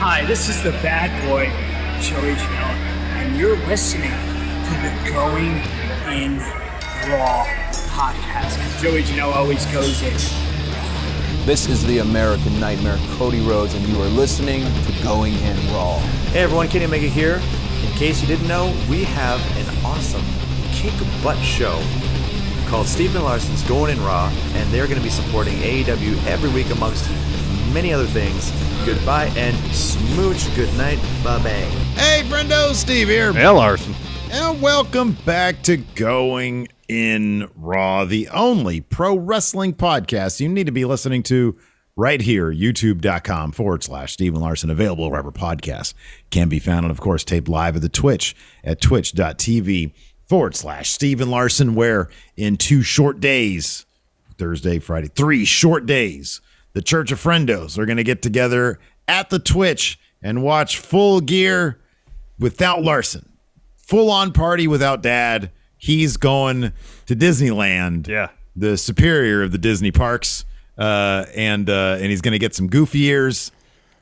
Hi, this is the bad boy, Joey Janela, and you're listening to the Going in Raw podcast. Joey Janela always goes in. This is the American Nightmare, Cody Rhodes, and you are listening to Going in Raw. Hey everyone, Kenny Omega here. In case you didn't know, we have an awesome kick-butt show called Stephen Larson's Going in Raw, and they're going to be supporting AEW every week amongst many other things. Goodbye and smooch. Good night. Bye-bye. Hey, friendo, Steve here. Hey, Larson. And welcome back to Going in Raw, the only pro wrestling podcast you need to be listening to right here, youtube.com/Stephen Larson, available wherever podcasts can be found. And, of course, taped live at the Twitch at twitch.tv/Stephen Larson, where in 2 short days, Thursday, Friday, 3 short days, the Church of Friendos are going to get together at the Twitch and watch Full Gear without Larson. Full-on party without Dad. He's going to Disneyland, the superior of the Disney parks, and he's going to get some goofy ears.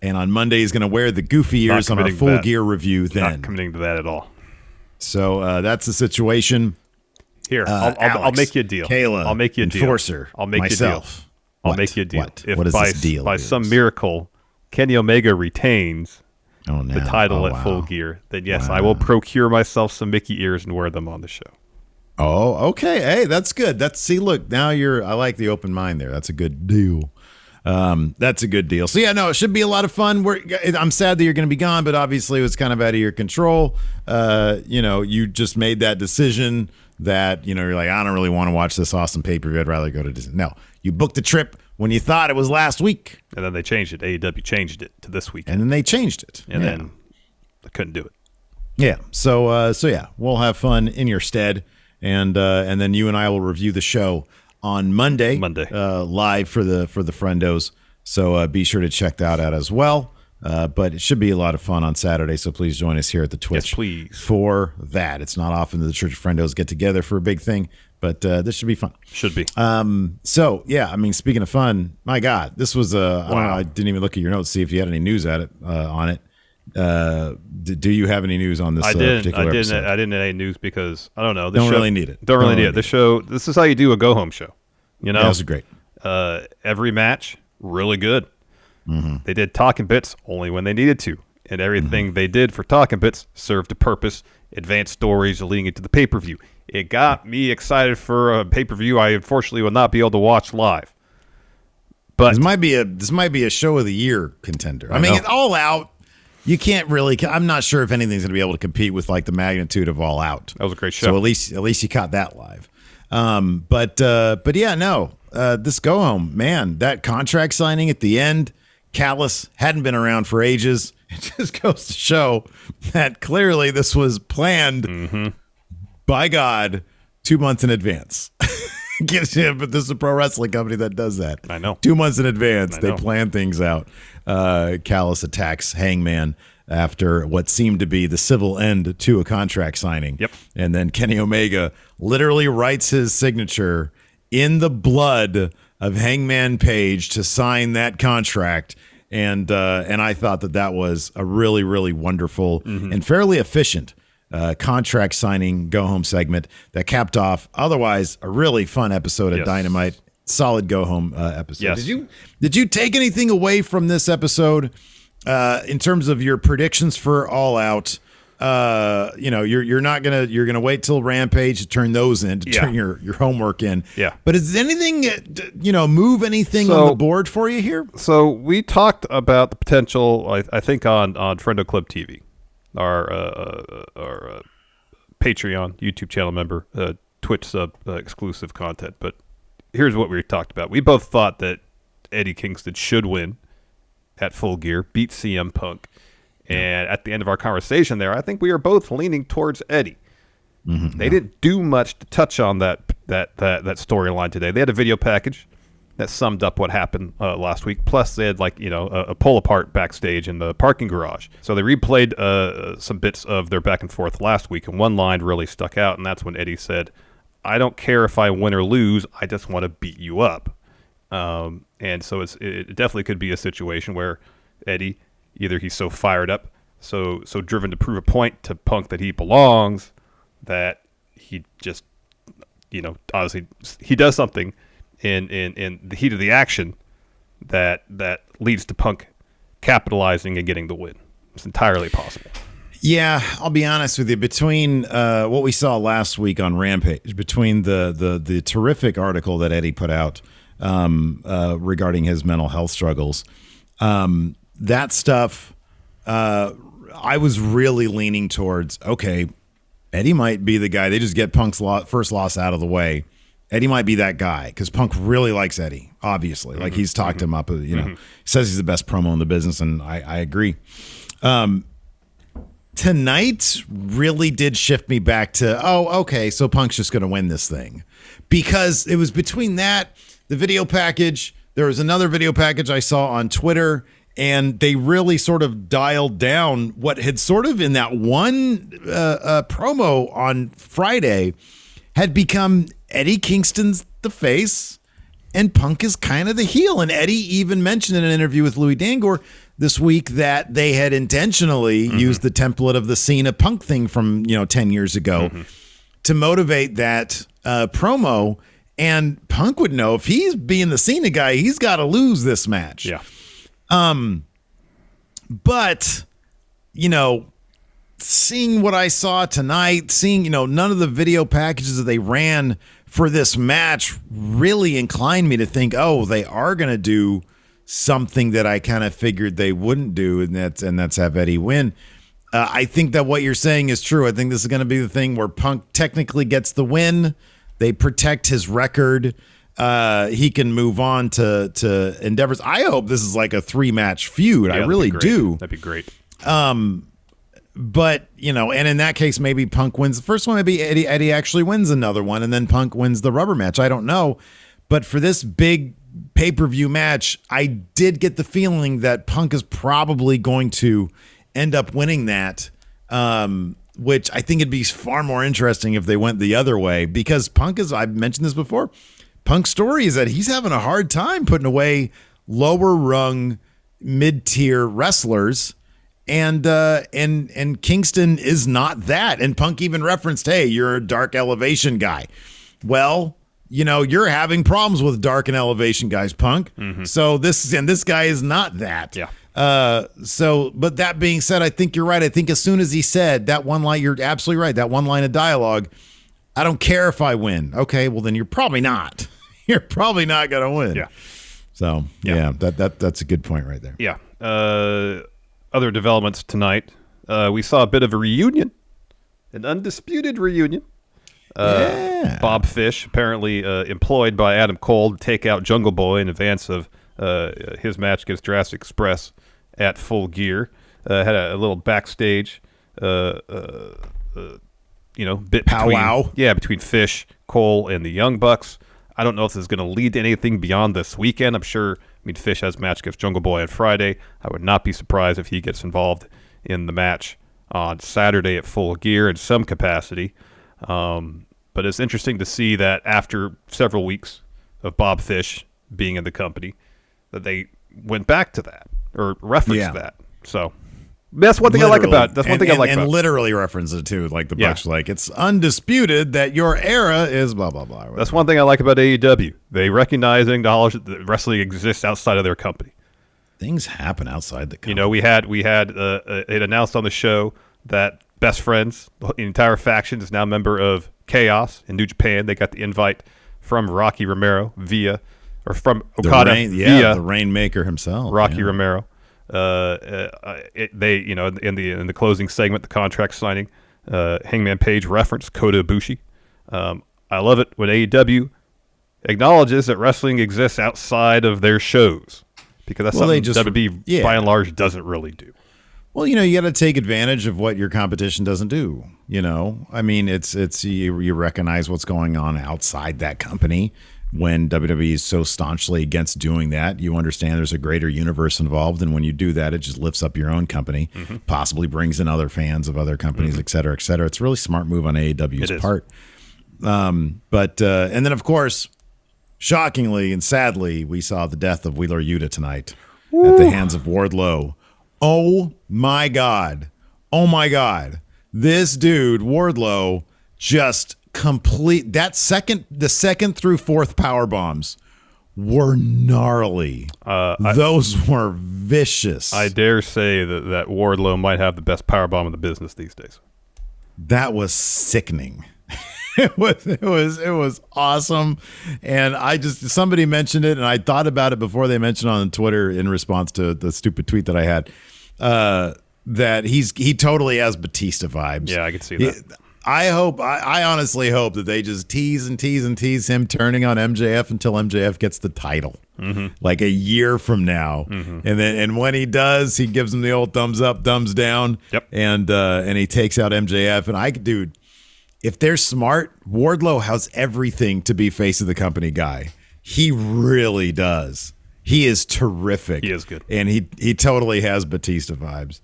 And on Monday, he's going to wear the goofy ears on our Full Gear review then. Not committing to that at all. So that's the situation. Here, I'll make you a deal. Kayla, I'll make you a deal. Enforcer, I'll make myself. you a deal. I'll make you a deal. What is this deal? By some miracle, Kenny Omega retains the title at Full Gear, then yes, I will procure myself some Mickey ears and wear them on the show. Oh, okay. Hey, that's good. Look, now I like the open mind there. That's a good deal. That's a good deal. So yeah, no, it should be a lot of fun. I'm sad that you're going to be gone, but obviously it was kind of out of your control. You just made that decision that, you're like, I don't really want to watch this awesome pay-per-view. I'd rather go to Disney. No, you booked the trip when you thought it was last week. And then they changed it. AEW changed it to this week. And then they changed it. And then they couldn't do it. Yeah. So yeah, we'll have fun in your stead. And then you and I will review the show on Monday. Live for the Friendos. So be sure to check that out as well. But it should be a lot of fun on Saturday, so please join us here at the Twitch for that. It's not often that the Church of Friendos get together for a big thing, but this should be fun. Should be. So, yeah, speaking of fun, my God, this was I don't know, I didn't even look at your notes to see if you had any news on it. Do you have any news on this particular episode? I didn't have any news because, I don't know. Don't really need it. Don't really need it. This is how you do a go-home show. Yeah, that was great. Every match, really good. Mm-hmm. They did talking bits only when they needed to, and everything they did for talking bits served a purpose. Advanced stories leading into the pay-per-view. It got me excited for a pay-per-view I unfortunately will not be able to watch live. But this might be a show of the year contender. It's All Out. You can't really. I'm not sure if anything's going to be able to compete with like the magnitude of All Out. That was a great show. So at least you caught that live. But yeah, no. This go home, man. That contract signing at the end. Callis hadn't been around for ages. It just goes to show that clearly this was planned by God 2 months in advance. But this is a pro wrestling company that does that. I know. 2 months in advance, they plan things out. Callis attacks Hangman after what seemed to be the civil end to a contract signing. Yep. And then Kenny Omega literally writes his signature in the blood of Hangman Page to sign that contract. And I thought that was a really, really wonderful and fairly efficient contract signing go home segment that capped off otherwise a really fun episode of Dynamite. Solid go home episode. Yes. Did you take anything away from this episode in terms of your predictions for All Out? You're gonna wait till Rampage to turn those in, to turn your homework in. Yeah. But is anything move anything on the board for you here? So we talked about the potential, I think on Friendo Club TV, our Patreon YouTube channel member, Twitch sub exclusive content. But here's what we talked about. We both thought that Eddie Kingston should win at Full Gear, beat CM Punk. And at the end of our conversation there, I think we are both leaning towards Eddie. They didn't do much to touch on that storyline today. They had a video package that summed up what happened last week. Plus, they had a pull apart backstage in the parking garage. So they replayed some bits of their back and forth last week, and one line really stuck out, and that's when Eddie said, "I don't care if I win or lose. I just want to beat you up." And so it definitely could be a situation where Eddie, either he's so fired up, so driven to prove a point to Punk that he belongs, that he just, honestly, he does something in the heat of the action that leads to Punk capitalizing and getting the win. It's entirely possible. Yeah, I'll be honest with you. Between what we saw last week on Rampage, between the terrific article that Eddie put out regarding his mental health struggles, that stuff, I was really leaning towards, okay, Eddie might be the guy. They just get Punk's first loss out of the way. Eddie might be that guy because Punk really likes Eddie, obviously. Like, he's talked him up, says he's the best promo in the business, and I agree. Tonight really did shift me back to, okay, so Punk's just going to win this thing. Because it was between that, the video package, there was another video package I saw on Twitter, and they really sort of dialed down what had sort of in that one promo on Friday had become Eddie Kingston's the face and Punk is kind of the heel. And Eddie even mentioned in an interview with Louis Dangor this week that they had intentionally used the template of the Cena Punk thing from 10 years ago to motivate that promo. And Punk would know if he's being the Cena guy, he's got to lose this match. Yeah. But seeing what I saw tonight, seeing none of the video packages that they ran for this match really inclined me to think, they are going to do something that I kind of figured they wouldn't do, and that's have Eddie win. I think that what you're saying is true. I think this is going to be the thing where Punk technically gets the win. They protect his record. He can move on to endeavors. I hope this is like a 3-match feud. I really do. That'd be great. But, and in that case, maybe Punk wins the first one. Maybe Eddie actually wins another one, and then Punk wins the rubber match. I don't know. But for this big pay-per-view match, I did get the feeling that Punk is probably going to end up winning that, which I think it'd be far more interesting if they went the other way, because Punk is, I've mentioned this before, Punk's story is that he's having a hard time putting away lower rung, mid-tier wrestlers. And Kingston is not that. And Punk even referenced, hey, you're a dark elevation guy. Well, you're having problems with dark and elevation guys, Punk. So this guy is not that. Yeah. But that being said, I think you're right. I think as soon as he said that one line, you're absolutely right. That one line of dialogue, I don't care if I win. Okay, well then you're probably not. You're probably not going to win. Yeah. So yeah, that's a good point right there. Yeah. Other developments tonight. We saw a bit of a reunion, an undisputed reunion. Bob Fish, apparently employed by Adam Cole to take out Jungle Boy in advance of his match against Jurassic Express at Full Gear. Had a little backstage, bit powwow. Between Fish, Cole, and the Young Bucks. I don't know if this is going to lead to anything beyond this weekend. I'm sure. Fish has a match against Jungle Boy on Friday. I would not be surprised if he gets involved in the match on Saturday at Full Gear in some capacity. But it's interesting to see that after several weeks of Bob Fish being in the company, that they went back to that or referenced that. So that's one thing I like about it. That's one thing I like about it. And literally reference it too, like the Bucks, like it's undisputed that your era is blah, blah, blah. That's one thing I like about AEW. They recognize and acknowledge that wrestling exists outside of their company. Things happen outside the company. We had it announced on the show that Best Friends, the entire faction, is now a member of Chaos in New Japan. They got the invite from Rocky Romero from Okada via the Rainmaker himself, Rocky Romero. They in the closing segment, the contract signing, Hangman Page referenced Kota Ibushi. I love it when AEW acknowledges that wrestling exists outside of their shows, because that's something WWE by and large doesn't really do. Well, you got to take advantage of what your competition doesn't do. I mean, it's you recognize what's going on outside that company. When WWE is so staunchly against doing that, you understand there's a greater universe involved, and when you do that, it just lifts up your own company, possibly brings in other fans of other companies, et cetera, et cetera. It's a really smart move on AEW's part. And then, of course, shockingly and sadly, we saw the death of Wheeler Yuta tonight at the hands of Wardlow. Oh my God. Oh my God. This dude, Wardlow, just the second through fourth power bombs were gnarly. Those were vicious. I dare say that Wardlow might have the best powerbomb in the business these days. That was sickening. It was awesome. And somebody mentioned it, and I thought about it before they mentioned it on Twitter in response to the stupid tweet that I had, that he totally has Batista vibes. Yeah, I could see that. I honestly hope that they just tease and tease and tease him turning on MJF until MJF gets the title, like a year from now, and when he does, he gives him the old thumbs up, thumbs down, and he takes out MJF. And dude, if they're smart, Wardlow has everything to be face of the company guy. He really does. He is terrific. He is good, and he totally has Batista vibes.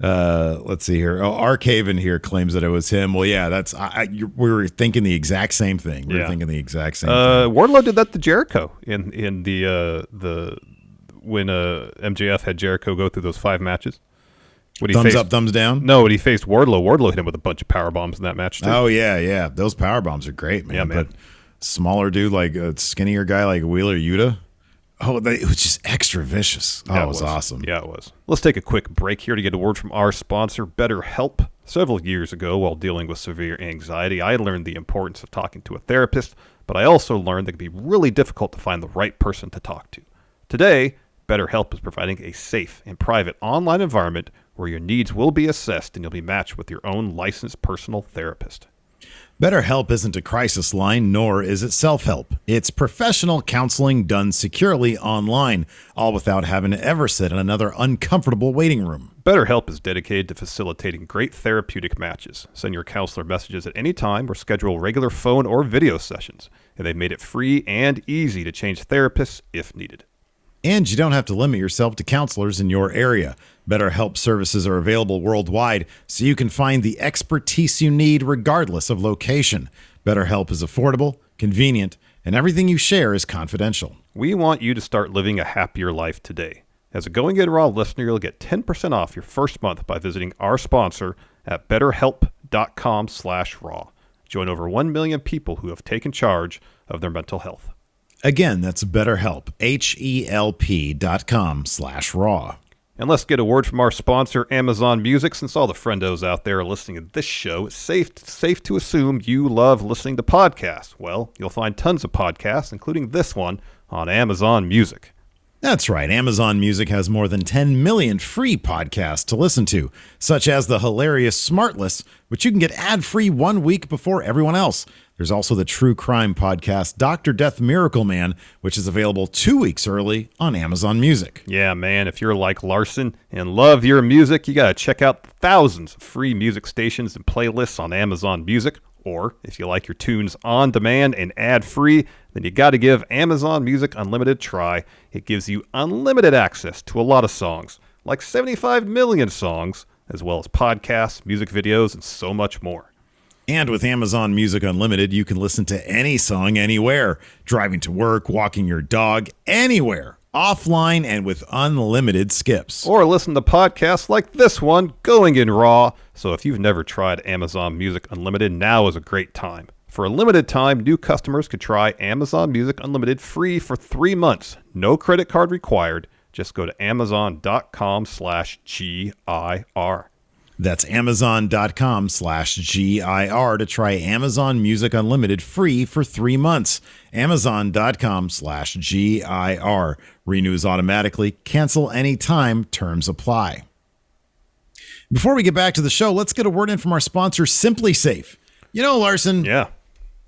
Let's see here. Oh, Arcaven here claims that it was him. Well, yeah, that's we were thinking the exact same thing. We were thinking the exact same thing. Wardlow did that to Jericho in the when MJF had Jericho go through those 5 matches. Thumbs up, thumbs down? No, when he faced Wardlow hit him with a bunch of power bombs in that match too. Oh yeah. Those power bombs are great, man. Yeah, man. But smaller dude, like a skinnier guy like Wheeler Yuta. Oh, it was just extra vicious. Oh, Yeah, it was awesome. Yeah, it was. Let's take a quick break here to get a word from our sponsor, BetterHelp. Several years ago, while dealing with severe anxiety, I learned the importance of talking to a therapist, but I also learned that it can be really difficult to find the right person to talk to. Today, BetterHelp is providing a safe and private online environment where your needs will be assessed and you'll be matched with your own licensed personal therapist. BetterHelp isn't a crisis line, nor is it self-help. It's professional counseling done securely online, all without having to ever sit in another uncomfortable waiting room. BetterHelp is dedicated to facilitating great therapeutic matches. Send your counselor messages at any time or schedule regular phone or video sessions. And they've made it free and easy to change therapists if needed. And you don't have to limit yourself to counselors in your area. BetterHelp services are available worldwide, so you can find the expertise you need regardless of location. BetterHelp is affordable, convenient, and everything you share is confidential. We want you to start living a happier life today. As a Going In Raw listener, you'll get 10% off your first month by visiting our sponsor at betterhelp.com/raw. Join over 1 million people who have taken charge of their mental health. Again, that's BetterHelp, HELP.com/raw. And let's get a word from our sponsor, Amazon Music. Since all the friendos out there are listening to this show, it's safe to assume you love listening to podcasts. Well, you'll find tons of podcasts, including this one, on Amazon Music. That's right. Amazon Music has more than 10 million free podcasts to listen to, such as the hilarious Smartless, which you can get ad-free 1 week before everyone else. There's also the true crime podcast, Dr. Death Miracle Man, which is available 2 weeks early on Amazon Music. Yeah, man, if you're like Larson and love your music, you got to check out thousands of free music stations and playlists on Amazon Music. Or if you like your tunes on demand and ad-free, then you got to give Amazon Music Unlimited a try. It gives you unlimited access to a lot of songs, like 75 million songs, as well as podcasts, music videos, and so much more. And with Amazon Music Unlimited, you can listen to any song anywhere, driving to work, walking your dog, anywhere, offline and with unlimited skips. Or listen to podcasts like this one, Going In Raw. So if you've never tried Amazon Music Unlimited, now is a great time. For a limited time, new customers could try Amazon Music Unlimited free for 3 months. No credit card required. Just go to amazon.com/GIR. That's amazon.com/GIR to try Amazon Music Unlimited free for 3 months. Amazon.com/GIR. Renews automatically. Cancel anytime. Terms apply. Before we get back to the show, let's get a word in from our sponsor, Simply Safe. You know, Larson. Yeah.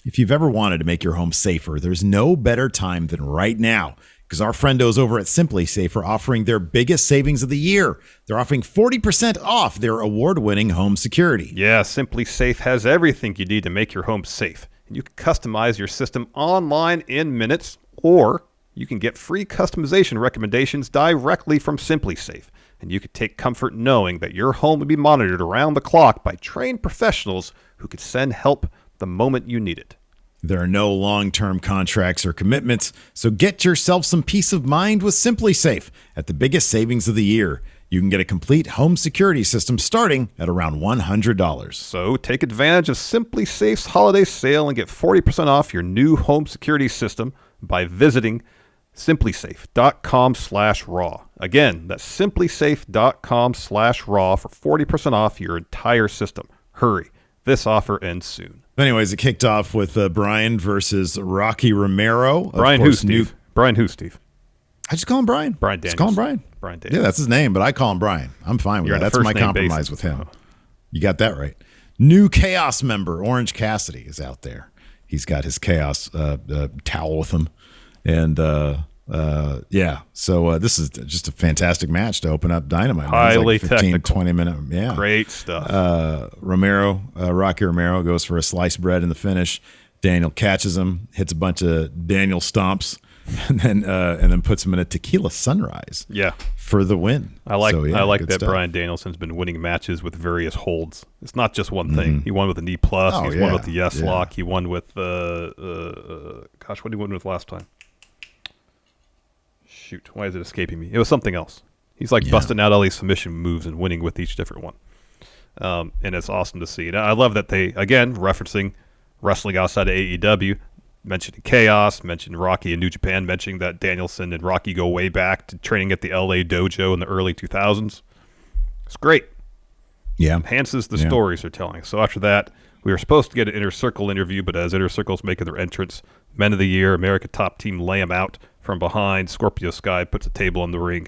If you've ever wanted to make your home safer, there's no better time than right now, because our friendos over at Simply Safe are offering their biggest savings of the year. They're offering 40% off their award-winning home security. Yeah, Simply Safe has everything you need to make your home safe. And you can customize your system online in minutes, or you can get free customization recommendations directly from Simply Safe. And you can take comfort knowing that your home will be monitored around the clock by trained professionals who could send help the moment you need it. There are no long-term contracts or commitments, so get yourself some peace of mind with Simply Safe at the biggest savings of the year. You can get a complete home security system starting at around $100. So take advantage of Simply Safe's holiday sale and get 40% off your new home security system by visiting simplysafe.com/raw. Again, that's simplysafe.com/raw for 40% off your entire system. Hurry. This offer ends soon. Anyways, it kicked off with Brian versus Rocky Romero. Brian who, Steve? Brian who, Steve? I just call him Brian. Brian Daniels. Just call him Brian. Brian Daniels. Yeah, that's his name, but I call him Brian. I'm fine with You're that. on a That's my first-name compromise basis. with him. You got that right. New Chaos member, Orange Cassidy, is out there. He's got his Chaos towel with him. And, so this is just a fantastic match to open up Dynamite. Highly 15, technical. 20-minute. Yeah. Great stuff. Rocky Romero goes for a sliced bread in the finish. Daniel catches him, hits a bunch of Daniel stomps, and then puts him in a tequila sunrise. Yeah. For the win. I like that stuff. Bryan Danielson's been winning matches with various holds. It's not just one thing. He won with a knee plus. Oh, He's won with the yes lock. He won with what did he win with last time? Shoot, why is it escaping me? It was something else. He's like busting out all these submission moves and winning with each different one. And it's awesome to see. And I love that they, again, referencing wrestling outside of AEW, mentioning Chaos, mentioned Rocky in New Japan, mentioning that Danielson and Rocky go way back to training at the LA dojo in the early 2000s. It's great. Yeah. Enhances the stories they're telling. So after that, we were supposed to get an Inner Circle interview, but as Inner Circle's making their entrance, Men of the Year, America Top Team lay him out from behind. Scorpio Sky puts a table in the ring.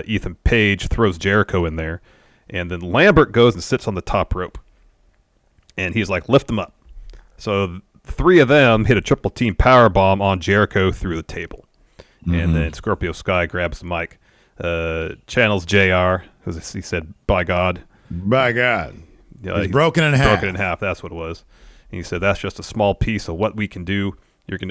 Ethan Page throws Jericho in there. And then Lambert goes and sits on the top rope. And he's like, lift him up. So three of them hit a triple team power bomb on Jericho through the table. And then Scorpio Sky grabs the mic, channels JR, because he said, by God. By God. Yeah, he's broken in half. Broken in half, that's what it was. And he said, that's just a small piece of what we can do.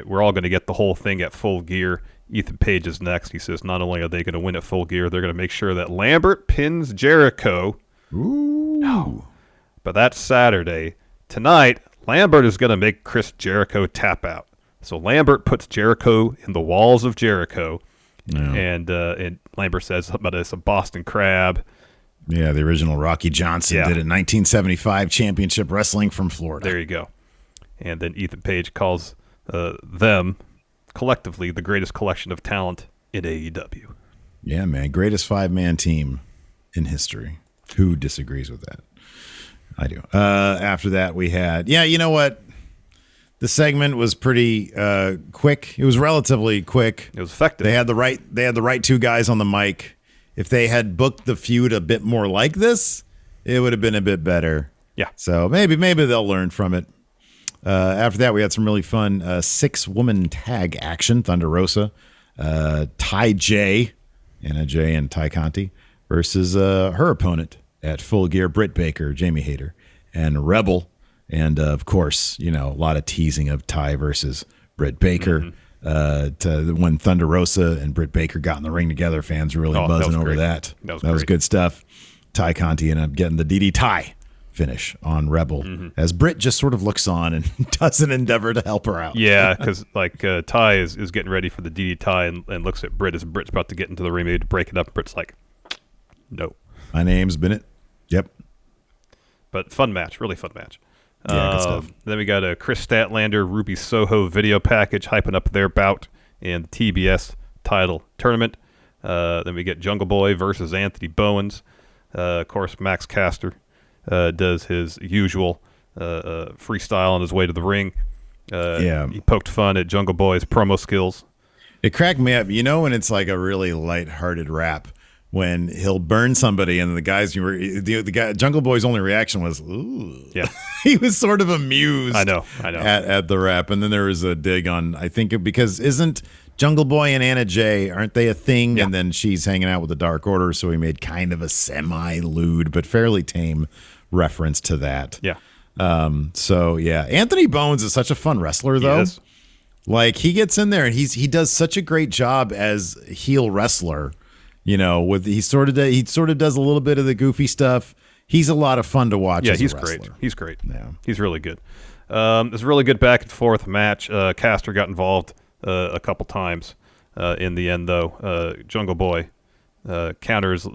We're all going to get the whole thing at Full Gear. Ethan Page is next. He says, not only are they going to win at Full Gear, they're going to make sure that Lambert pins Jericho. Ooh. No. But that's Saturday. Tonight, Lambert is going to make Chris Jericho tap out. So Lambert puts Jericho in the walls of Jericho. Yeah. And Lambert says something about it's a Boston Crab. Yeah, the original Rocky Johnson did it in 1975 championship wrestling from Florida. There you go. And then Ethan Page calls them collectively the greatest collection of talent in AEW. Yeah, man. Greatest 5-man team in history. Who disagrees with that? I do. After that, we had, you know what? The segment was pretty quick. It was relatively quick. It was effective. They had the right two guys on the mic. If they had booked the feud a bit more like this, it would have been a bit better. Yeah. So maybe they'll learn from it. After that, we had some really fun 6-woman tag action. Thunder Rosa, Ty J, Anna J, and Ty Conti versus her opponent at Full Gear, Britt Baker, Jamie Hayter, and Rebel. And, of course, a lot of teasing of Ty versus Britt Baker. When Thunder Rosa and Britt Baker got in the ring together, fans were really buzzing over that. That was good stuff. Ty Conti ended up getting the DD Ty finish on Rebel as Britt just sort of looks on and doesn't endeavor to help her out. Yeah, because Ty is getting ready for the DD Ty and looks at Britt as Britt's about to get into the ring, maybe to break it up. Britt's like, no. My name's Bennett. Yep. But fun match, really fun match. Yeah, good stuff. Then we got a Chris Statlander, Ruby Soho video package hyping up their bout in the TBS title tournament. Then we get Jungle Boy versus Anthony Bowens. Of course, Max Caster does his usual freestyle on his way to the ring. He poked fun at Jungle Boy's promo skills. It cracked me up. When it's like a really lighthearted rap, when he'll burn somebody and the guys, the guy, Jungle Boy's only reaction was, ooh. Yeah. He was sort of amused. I know. At the rap. And then there was a dig on, I think, because isn't Jungle Boy and Anna Jay, aren't they a thing? Yeah. And then she's hanging out with the Dark Order, so he made kind of a semi-lewd but fairly tame reference to that. Yeah. Anthony Bowens is such a fun wrestler, though. He is. Like, he gets in there and he does such a great job as heel wrestler. He sort of does a little bit of the goofy stuff. He's a lot of fun to watch. Yeah, as he's a wrestler. great. He's great. Yeah, he's really good. It was a really good back and forth match. Caster got involved a couple times. In the end, though, Jungle Boy counters,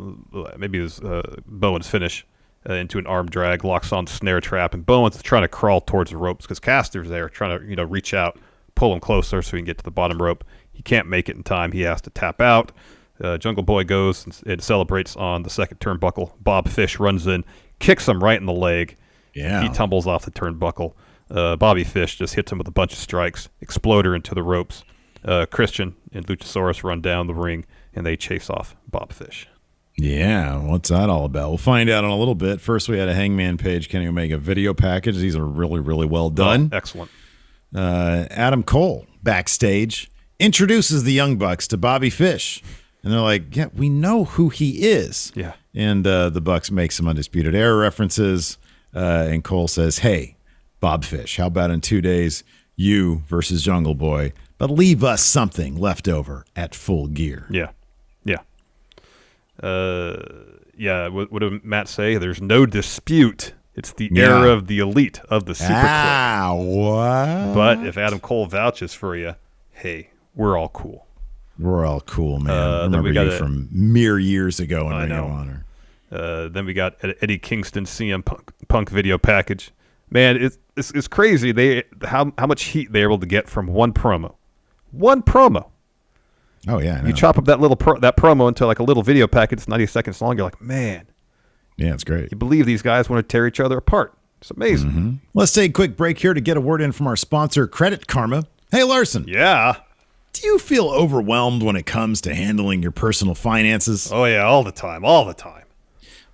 maybe it was Bowen's finish, into an arm drag, locks on the snare trap, and Bowen's trying to crawl towards the ropes because Caster's there trying to reach out, pull him closer so he can get to the bottom rope. He can't make it in time. He has to tap out. Jungle Boy goes and celebrates on the second turnbuckle. Bob Fish runs in, kicks him right in the leg. Yeah. He tumbles off the turnbuckle. Bobby Fish just hits him with a bunch of strikes, exploder into the ropes. Christian and Luchasaurus run down the ring, and they chase off Bob Fish. Yeah, what's that all about? We'll find out in a little bit. First, we had a Hangman Page, Kenny Omega video package. These are really, really well done. Oh, excellent. Adam Cole, backstage, introduces the Young Bucks to Bobby Fish. And they're like, yeah, we know who he is. Yeah. And the Bucks make some Undisputed Era references. And Cole says, hey, Bob Fish, how about in 2 days, you versus Jungle Boy, but leave us something left over at Full Gear. Yeah. What did Matt say? There's no dispute. It's the era of the elite of the super clip. What? But if Adam Cole vouches for you, hey, we're all cool. We're all cool, man. Remember you from mere years ago in Ring of Honor. Then we got Eddie Kingston CM Punk video package. Man, it's crazy. How much heat they're able to get from one promo. One promo. Oh yeah, I know. You chop up that promo into like a little video package. It's 90 seconds long. You're like, man. Yeah, it's great. You believe these guys want to tear each other apart. It's amazing. Mm-hmm. Let's take a quick break here to get a word in from our sponsor, Credit Karma. Hey, Larson. Yeah. Do you feel overwhelmed when it comes to handling your personal finances? Oh, yeah, all the time. Well,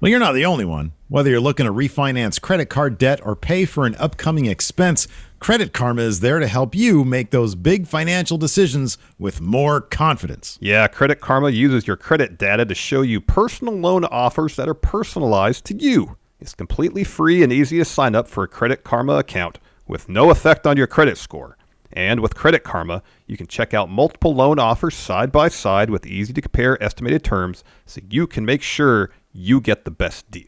you're not the only one. Whether you're looking to refinance credit card debt or pay for an upcoming expense, Credit Karma is there to help you make those big financial decisions with more confidence. Yeah, Credit Karma uses your credit data to show you personal loan offers that are personalized to you. It's completely free and easy to sign up for a Credit Karma account with no effect on your credit score. And with Credit Karma, you can check out multiple loan offers side by side with easy-to-compare estimated terms so you can make sure you get the best deal.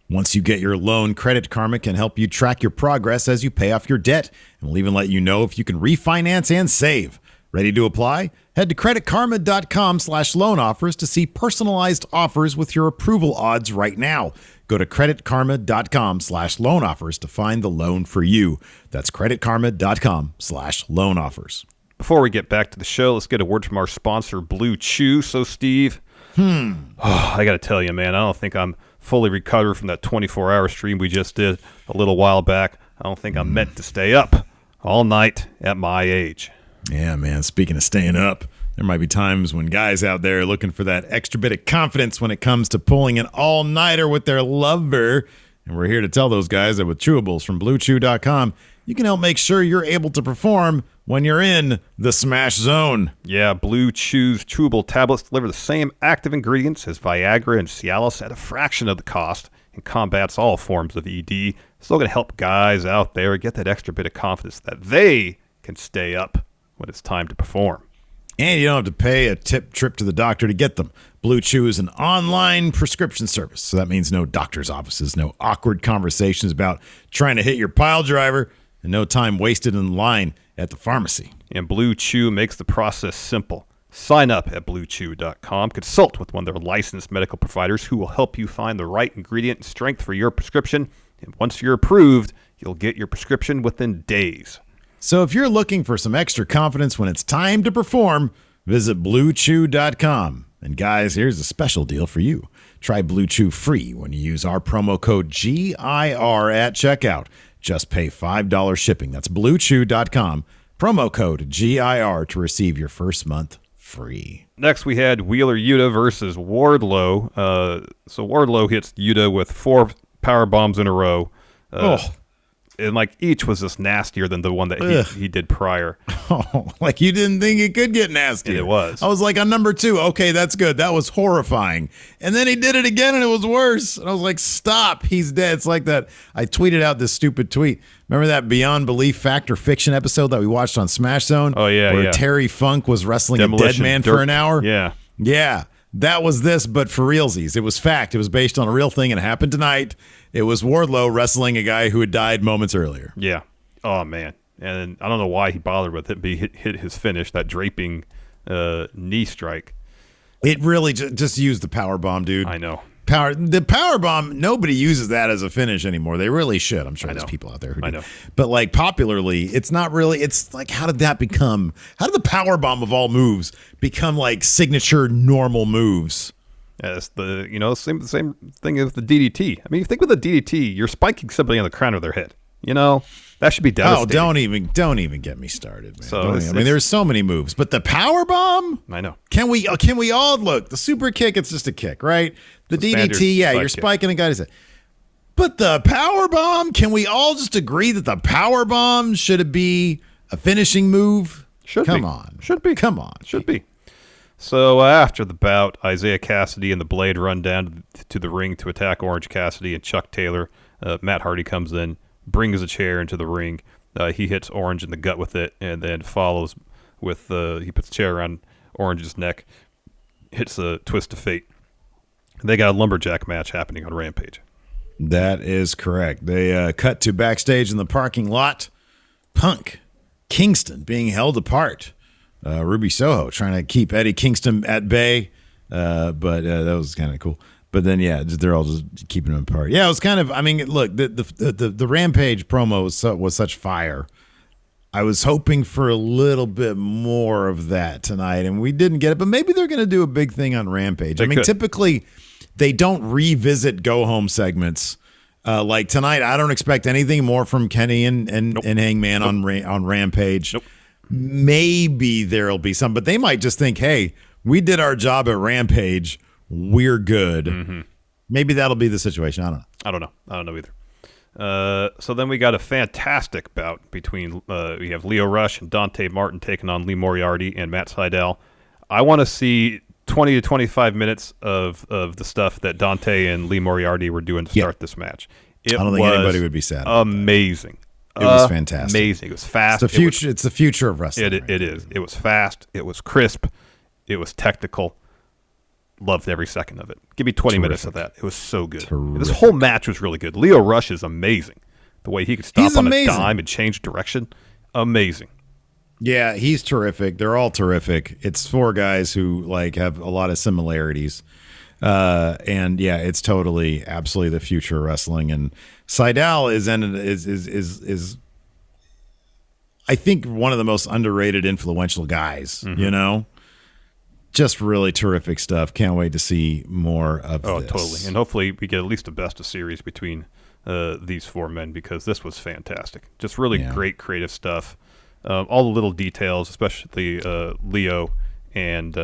Once you get your loan, Credit Karma can help you track your progress as you pay off your debt, and will even let you know if you can refinance and save. Ready to apply? Head to creditkarma.com/loan offers to see personalized offers with your approval odds right now. Go to creditkarma.com/loan offers to find the loan for you. That's creditkarma.com/loan offers. Before we get back to the show, let's get a word from our sponsor, Blue Chew. So, Steve, I got to tell you, man, I don't think I'm fully recovered from that 24-hour stream we just did a little while back. I don't think I'm meant to stay up all night at my age. Yeah, man, speaking of staying up, there might be times when guys out there are looking for that extra bit of confidence when it comes to pulling an all-nighter with their lover. And we're here to tell those guys that with chewables from BlueChew.com, you can help make sure you're able to perform when you're in the smash zone. Yeah, Blue Chew's chewable tablets deliver the same active ingredients as Viagra and Cialis at a fraction of the cost and combats all forms of ED. Still going to help guys out there get that extra bit of confidence that they can stay up when it's time to perform. And you don't have to pay a trip to the doctor to get them. Blue Chew is an online prescription service, so that means no doctor's offices, no awkward conversations about trying to hit your pile driver, and no time wasted in line at the pharmacy. And Blue Chew makes the process simple. Sign up at BlueChew.com. Consult with one of their licensed medical providers who will help you find the right ingredient and strength for your prescription. And once you're approved, you'll get your prescription within days. So if you're looking for some extra confidence when it's time to perform, visit BlueChew.com. And guys, here's a special deal for you. Try Blue Chew free when you use our promo code GIR at checkout. Just pay $5 shipping. That's BlueChew.com. Promo code GIR to receive your first month free. Next, we had Wheeler Yuta versus Wardlow. So Wardlow hits Yuta with 4 power bombs in a row. And like each was just nastier than the one that he did prior. Oh, like you didn't think it could get nasty. It was. I was like on number 2. Okay, that's good. That was horrifying. And then he did it again and it was worse. And I was like, stop. He's dead. It's like that. I tweeted out this stupid tweet. Remember that Beyond Belief Fact or Fiction episode that we watched on Smash Zone? Oh, yeah, where Terry Funk was wrestling a dead man for an hour? Yeah. Yeah. That was this, but for realsies. It was fact. It was based on a real thing and it happened tonight. It was Wardlow wrestling a guy who had died moments earlier. Yeah. Oh, man. And I don't know why he bothered with it, but he hit his finish, that draping knee strike. It really just used the power bomb, dude. I know. The power bomb, nobody uses that as a finish anymore. They really should. I'm sure there's people out there who do. I know. But like popularly, it's not really. It's like, how did the power bomb of all moves become like signature normal moves? Yeah, it's the same thing as the DDT. I mean, you think with the DDT, you're spiking somebody on the crown of their head. That should be devastating. Oh, don't even get me started, man. So there's so many moves, but the power bomb. I know. Can we all look? The super kick, it's just a kick, right? The DDT, yeah, you're spiking a guy's head. But the power bomb, can we all just agree that the power bomb should be a finishing move? Come on. Should be. Come on. Should be. So after the bout, Isaiah Cassidy and the Blade run down to the ring to attack Orange Cassidy and Chuck Taylor. Matt Hardy comes in, brings a chair into the ring. He hits Orange in the gut with it, and then follows with he puts a chair around Orange's neck, hits a twist of fate. They got a lumberjack match happening on Rampage. That is correct. They cut to backstage in the parking lot. Punk, Kingston being held apart. Ruby Soho trying to keep Eddie Kingston at bay, but that was kind of cool. But then, yeah, they're all just keeping them apart. Yeah, it was kind of. I mean, look, the Rampage promo was such fire. I was hoping for a little bit more of that tonight, and we didn't get it. But maybe they're going to do a big thing on Rampage. I mean, typically they don't revisit go home segments. Like tonight, I don't expect anything more from Kenny and Hangman on Rampage. Nope. Maybe there'll be some, but they might just think, hey, we did our job at Rampage. We're good. Mm-hmm. Maybe that'll be the situation. I don't know. I don't know either. So then we got a fantastic bout between we have Lio Rush and Dante Martin taking on Lee Moriarty and Matt Sydal. I want to see 20 to 25 minutes of the stuff that Dante and Lee Moriarty were doing to start this match. I don't think anybody would be sad. Amazing. It was fantastic. Amazing. It was fast. It's the future. It's the future of wrestling. It is. It was fast. It was crisp. It was technical. Loved every second of it. Give me 20 minutes of that. It was so good. This whole match was really good. Lio Rush is amazing. The way he could stop on a dime and change direction. Amazing. Yeah, he's terrific. They're all terrific. It's four guys who have a lot of similarities. And yeah, it's totally, absolutely the future of wrestling. And Sydal is I think one of the most underrated, influential guys. Mm-hmm. Just really terrific stuff. Can't wait to see more of this. Oh, totally. And hopefully we get at least a best of series between these four men, because this was fantastic. Just really great creative stuff. All the little details, especially Leo and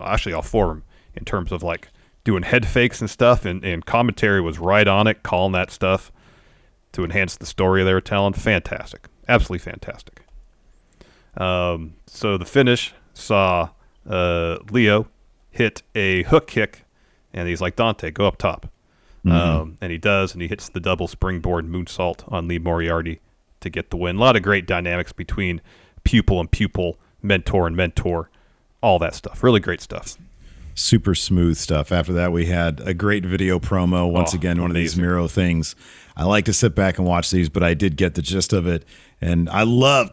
actually all four of them, in terms of doing head fakes and stuff, and commentary was right on it, calling that stuff to enhance the story they were telling. Fantastic. Absolutely fantastic. So the finish saw Leo hit a hook kick, and he's like, Dante, go up top. Mm-hmm. And he does, and he hits the double springboard moonsault on Lee Moriarty to get the win. A lot of great dynamics between pupil and pupil, mentor and mentor, all that stuff. Really great stuff. Super smooth stuff. After that, we had a great video promo. Once again, one of these Miro things. I like to sit back and watch these, but I did get the gist of it. And I love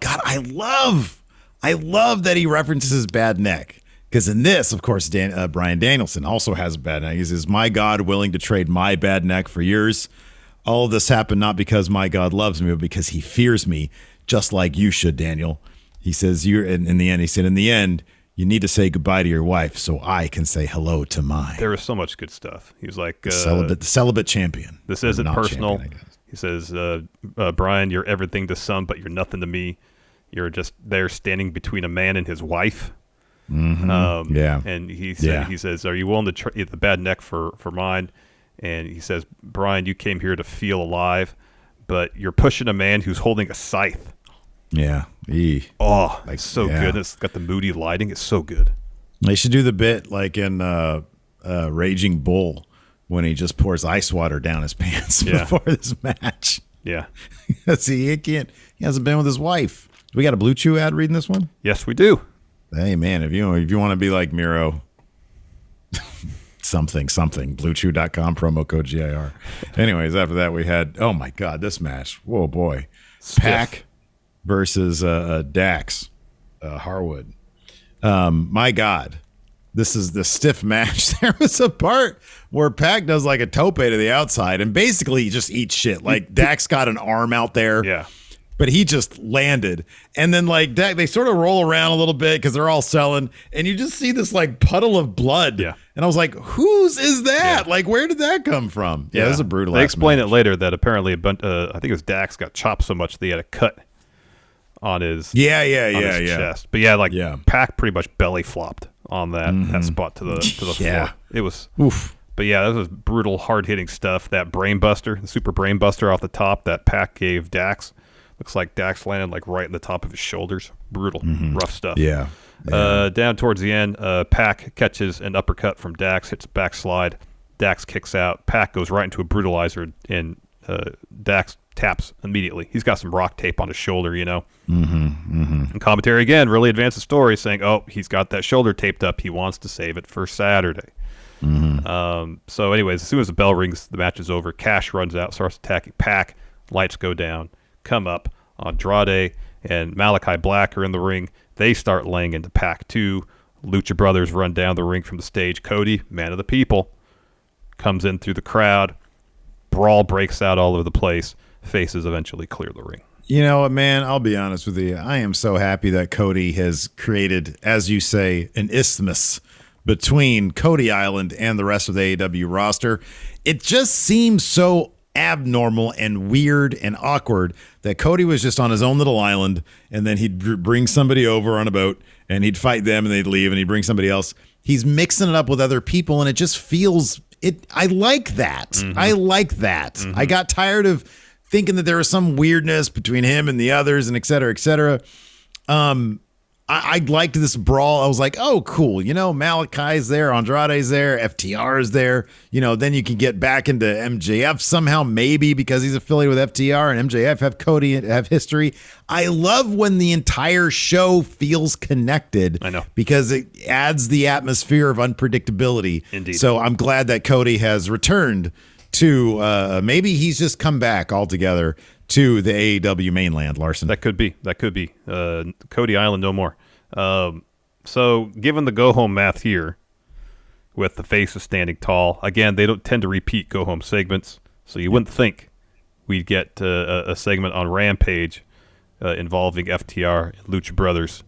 that he references his bad neck. Because in this, of course, Bryan Danielson also has a bad neck. He says, my God, willing to trade my bad neck for yours. All of this happened not because my God loves me, but because he fears me, just like you should, Daniel. He says, in the end, you need to say goodbye to your wife so I can say hello to mine. There was so much good stuff. He was like, the celibate champion. This isn't personal. He says, Brian, you're everything to some, but you're nothing to me. You're just there standing between a man and his wife. Mm-hmm. And he says, are you willing to trade the bad neck for mine? And he says, Brian, you came here to feel alive, but you're pushing a man who's holding a scythe. Yeah. Oh, so good. It's got the moody lighting. It's so good. They should do the bit like in Raging Bull when he just pours ice water down his pants before this match. Yeah. See, he hasn't been with his wife. We got a Blue Chew ad reading this one? Yes, we do. Hey, man, if you want to be like Miro, something, bluechew.com, promo code GIR. Anyways, after that, we had, oh, my God, this match. Whoa, boy. Pac versus Dax Harwood. My God, this is the stiff match. There was a part where Pac does like a tope to the outside and basically he just eats shit. Like Dax got an arm out there. Yeah. But he just landed. And then like Dak, they sort of roll around a little bit because they're all selling. And you just see this like puddle of blood. Yeah. And I was like, whose is that? Yeah. Like, where did that come from? Yeah, it was a brutal. They explain it later that apparently I think it was Dax got chopped so much that he had a cut on his chest. But Pac pretty much belly flopped on that spot to the floor. It was oof. But yeah, that was brutal, hard hitting stuff. That brain buster, the super brain buster off the top that Pac gave Dax. Looks like Dax landed like right in the top of his shoulders. Brutal, rough stuff. Yeah. Down towards the end, Pac catches an uppercut from Dax, hits a backslide. Dax kicks out. Pac goes right into a brutalizer, and Dax taps immediately. He's got some rock tape on his shoulder, you know. And commentary again really advanced the story, saying, "Oh, he's got that shoulder taped up. He wants to save it for Saturday." So, anyways, as soon as the bell rings, the match is over. Cash runs out, starts attacking Pac. Lights go down. Come up. Andrade and Malachi Black are in the ring. They start laying into Pac too. Lucha Brothers run down the ring from the stage. Cody, man of the people, comes in through the crowd. Brawl breaks out all over the place. Faces eventually clear the ring. You know what, man? I'll be honest with you. I am so happy that Cody has created, as you say, an isthmus between Cody Island and the rest of the AEW roster. It just seems so abnormal and weird and awkward that Cody was just on his own little island, and then he'd bring somebody over on a boat and he'd fight them and they'd leave and he'd bring somebody else. He's mixing it up with other people and it just feels it. I like that. I like that. I got tired of thinking that there was some weirdness between him and the others and et cetera, et cetera. I liked this brawl. I was like, oh, cool. You know, Malachi's there, Andrade's there, FTR is there. You know, then you can get back into MJF somehow, maybe because he's affiliated with FTR and MJF have Cody have history. I love when the entire show feels connected. I know. Because it adds the atmosphere of unpredictability. Indeed. So I'm glad that Cody has returned to maybe he's just come back altogether to the AEW mainland, Larson. That could be. Cody Island no more. So given the go-home math here, with the faces standing tall, again, they don't tend to repeat go-home segments, so you wouldn't think we'd get a segment on Rampage involving FTR and Lucha Brothers.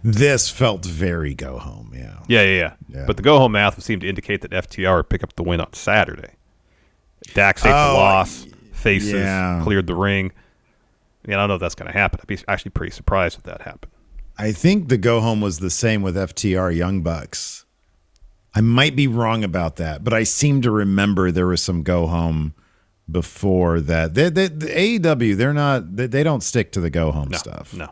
This felt very go-home, Yeah. But the go-home math would seem to indicate that FTR would pick up the win on Saturday. Dax ate the loss. Faces cleared the ring. I don't know if that's going to happen. I'd be actually pretty surprised if that happened. I think the go home was the same with FTR Young Bucks. I might be wrong about that, but I seem to remember there was some go home before that. The AEW, they don't stick to the go home stuff. No.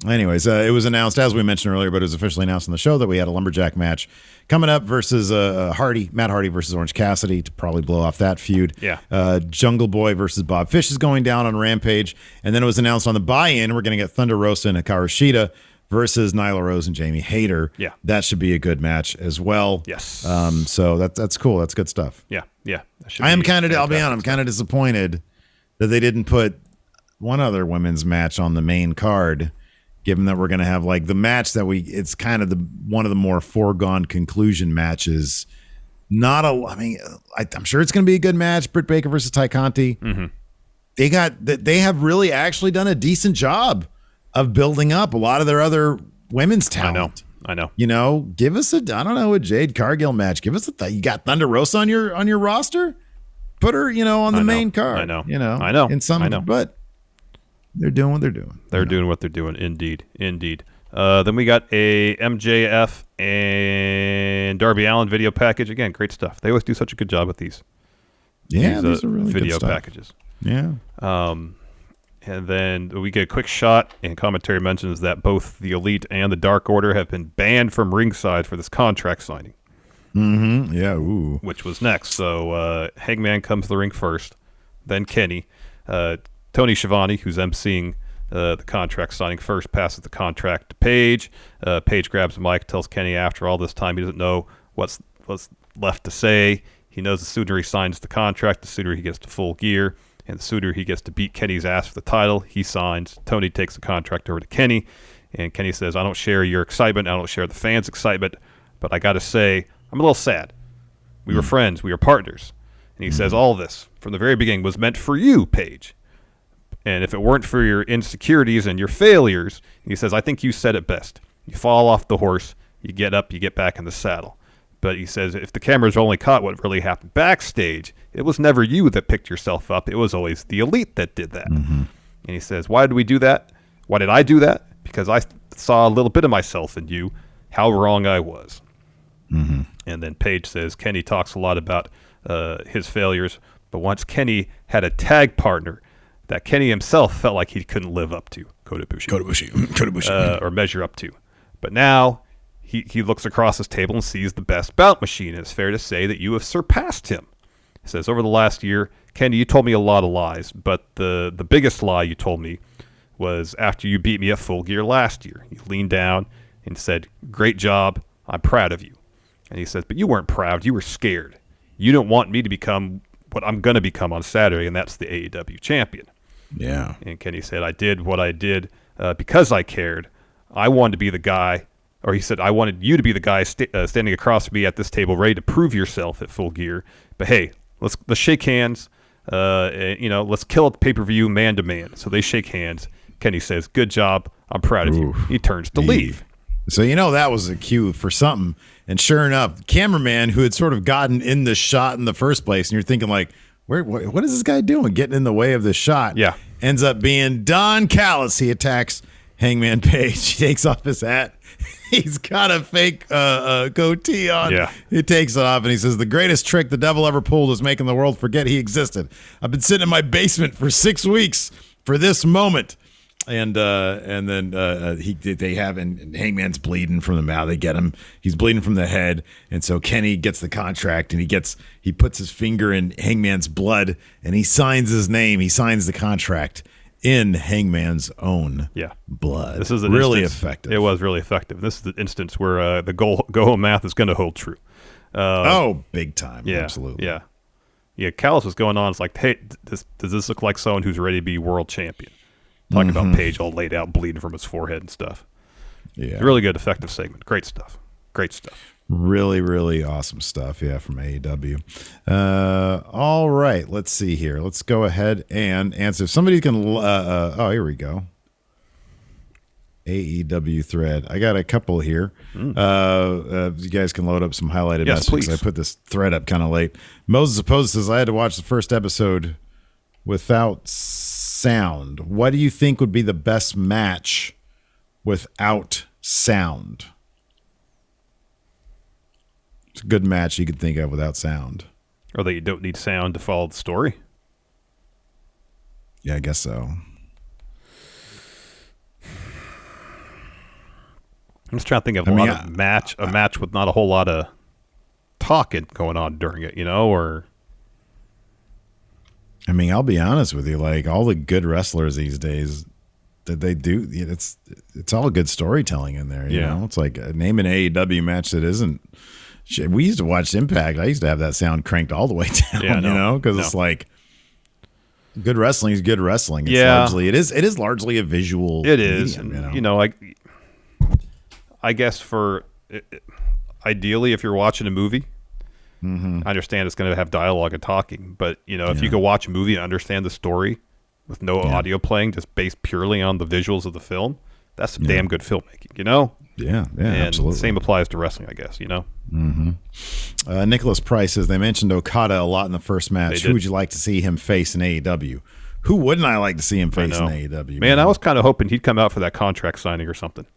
Anyways, it was announced, as we mentioned earlier, but it was officially announced on the show that we had a lumberjack match coming up versus Matt Hardy versus Orange Cassidy to probably blow off that feud. Yeah. Jungle Boy versus Bob Fish is going down on Rampage. And then it was announced on the buy-in, we're going to get Thunder Rosa and Hikaru Shida versus Nyla Rose and Jamie Hayter. Yeah. That should be a good match as well. Yes. So that's cool. That's good stuff. Yeah. I'll be honest, I'm kind of disappointed that they didn't put one other women's match on the main card, given that we're going to have like the match that it's kind of one of the more foregone conclusion matches. I'm sure it's going to be a good match. Britt Baker versus Ty Conti. They have really actually done a decent job of building up a lot of their other women's talent. I know. You know, give us a Jade Cargill match. Give us you got Thunder Rosa on your roster. Put her, on the main card. I know. I know. But they're doing what they're doing. They're doing what they're doing. Indeed. Then we got a MJF and Darby Allin video package. Again, great stuff. They always do such a good job with these. Yeah, these are really video good stuff. packages. Yeah. And then we get a quick shot, and commentary mentions that both the Elite and the Dark Order have been banned from ringside for this contract signing. Yeah. Ooh. Which was next. So Hangman comes to the ring first, then Kenny. Tony Schiavone, who's emceeing the contract signing first, passes the contract to Paige. Paige grabs the mic, tells Kenny after all this time he doesn't know what's left to say. He knows the sooner he signs the contract, the sooner he gets to Full Gear, and the sooner he gets to beat Kenny's ass for the title, he signs. Tony takes the contract over to Kenny, And Kenny says, I don't share your excitement. I don't share the fans' excitement. But I got to say, I'm a little sad. We were friends. We were partners. And he says, all this, from the very beginning, was meant for you, Paige. And if it weren't for your insecurities and your failures, he says, I think you said it best. You fall off the horse, you get up, you get back in the saddle. But he says, if the cameras only caught what really happened backstage, it was never you that picked yourself up. It was always the elite that did that. And he says, why did we do that? Why did I do that? Because I saw a little bit of myself in you, how wrong I was. And then Paige says, Kenny talks a lot about his failures, but once Kenny had a tag partner that Kenny himself felt like he couldn't live up to, Kota Ibushi. Or measure up to. But now he looks across his table and sees the best bout machine, and it's fair to say that you have surpassed him. He says, over the last year, Kenny, you told me a lot of lies, but the biggest lie you told me was after you beat me at Full Gear last year. You leaned down and said, great job, I'm proud of you. And he says, but you weren't proud, you were scared. You don't want me to become what I'm going to become on Saturday, and that's the AEW champion. Yeah. And Kenny said, I did what I did because I cared. I wanted to be the guy, or he said, I wanted you to be the guy standing across from me at this table, ready to prove yourself at Full Gear. But hey, let's shake hands. And, let's kill at the pay-per-view man to man. So they shake hands. Kenny says, good job. I'm proud of you. He turns to leave. So that was a cue for something. And sure enough, the cameraman who had sort of gotten in the shot in the first place, and you're thinking like, what is this guy doing getting in the way of the shot? Yeah. Ends up being Don Callis. He attacks Hangman Page. He takes off his hat. He's got a fake goatee on. Yeah. He takes it off and he says, the greatest trick the devil ever pulled is making the world forget he existed. I've been sitting in my basement for 6 weeks for this moment. And then they have, and Hangman's bleeding from the mouth. They get him. He's bleeding from the head. And so Kenny gets the contract, and he puts his finger in Hangman's blood, and he signs his name. He signs the contract in Hangman's own blood. This is really effective. It was really effective. This is the instance where the go home math is going to hold true. Big time. Yeah, absolutely. Yeah. Callis was going on. It's like, hey, does this look like someone who's ready to be world champion? Talking about Page all laid out, bleeding from his forehead and stuff. Yeah. Really good, effective segment. Great stuff. Really, really awesome stuff. Yeah, from AEW. All right, let's see here. Let's go ahead and answer. If somebody can. Here we go. AEW thread. I got a couple here. You guys can load up some highlighted messages. Please. I put this thread up kind of late. Moses Opposes says, I had to watch the first episode without sound. What do you think would be the best match without sound? It's a good match you could think of without sound. Or that you don't need sound to follow the story? Yeah, I guess so. I'm just trying to think of a match with not a whole lot of talking going on during it, or... I mean, I'll be honest with you. Like all the good wrestlers these days, that they do, it's all good storytelling in there. You know, it's like name an AEW match that isn't. We used to watch Impact. I used to have that sound cranked all the way down. Because it's like good wrestling is good wrestling. It's largely it is largely a visual. It is, medium, I guess for ideally, if you're watching a movie. I understand it's going to have dialogue and talking, but if you could watch a movie and understand the story with no audio playing, just based purely on the visuals of the film, that's some damn good filmmaking, Yeah, and absolutely. Same applies to wrestling, I guess, Nicholas Price says they mentioned Okada a lot in the first match. Who would you like to see him face in AEW? Who wouldn't I like to see him face in AEW? Man, I was kind of hoping he'd come out for that contract signing or something.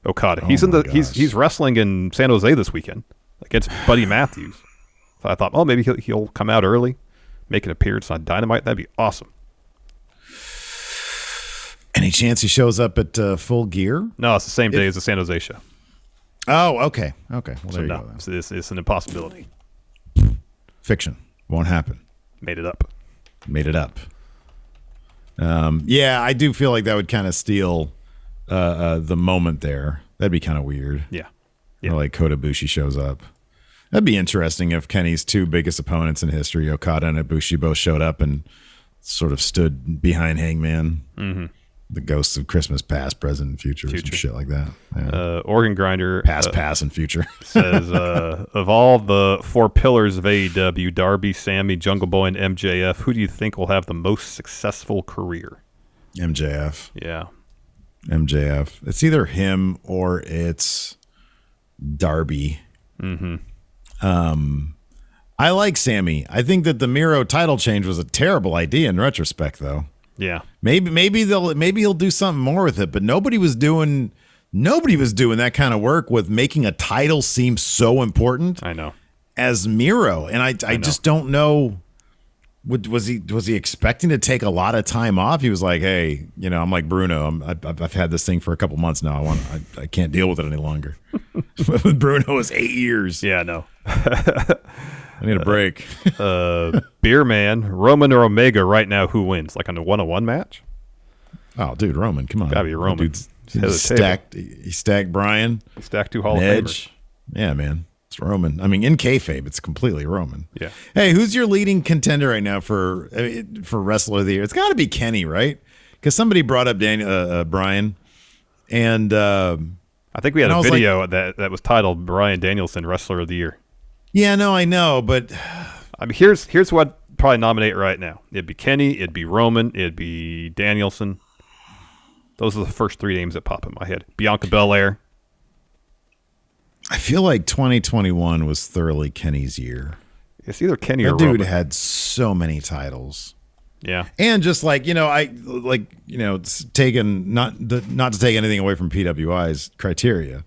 Okada, he's wrestling in San Jose this weekend against Buddy Matthews. So I thought, maybe he'll come out early, make an appearance on Dynamite. That'd be awesome. Any chance he shows up at Full Gear? No, it's the same day as the San Jose show. Oh, okay. Well, so no, it's an impossibility. Fiction. Won't happen. Made it up. I do feel like that would kind of steal the moment there. That'd be kind of weird. Yeah. Or like Kota Ibushi shows up. That'd be interesting if Kenny's two biggest opponents in history, Okada and Ibushi, both showed up and sort of stood behind Hangman. The ghosts of Christmas past, present, and future. Some shit like that. Yeah. Organ Grinder. Past, and future. Says, of all the 4 pillars of AEW, Darby, Sammy, Jungle Boy, and MJF, who do you think will have the most successful career? MJF. Yeah. MJF. It's either him or it's Darby. Mm-hmm. I like Sammy. I think that the Miro title change was a terrible idea in retrospect, though. Yeah. Maybe he'll do something more with it, but nobody was doing that kind of work with making a title seem so important. I know. As Miro, and I just don't know. Was he expecting to take a lot of time off? He was like, "Hey, I'm like Bruno. I've had this thing for a couple months now. I can't deal with it any longer." With Bruno, was 8 years. Yeah, no. I need a break. Beer Man, Roman or Omega right now, who wins? Like on a 1-on-1 match? Oh, dude, Roman, come on. Gotta be Roman. He stacked Brian. He stacked 2 Hall of Edge. Famers. Yeah, man. It's Roman. I mean, in kayfabe, it's completely Roman. Yeah. Hey, who's your leading contender right now for Wrestler of the Year? It's got to be Kenny, right? Because somebody brought up Brian. And I think we had a video that was titled Bryan Danielson Wrestler of the Year. Yeah, no, I know, but I mean, here's what I'd probably nominate right now. It'd be Kenny, it'd be Roman, it'd be Danielson. Those are the first 3 names that pop in my head. Bianca Belair. I feel like 2021 was thoroughly Kenny's year. It's either Kenny or Roman. That dude had so many titles. Yeah. And just like, it's taken not to take anything away from PWI's criteria,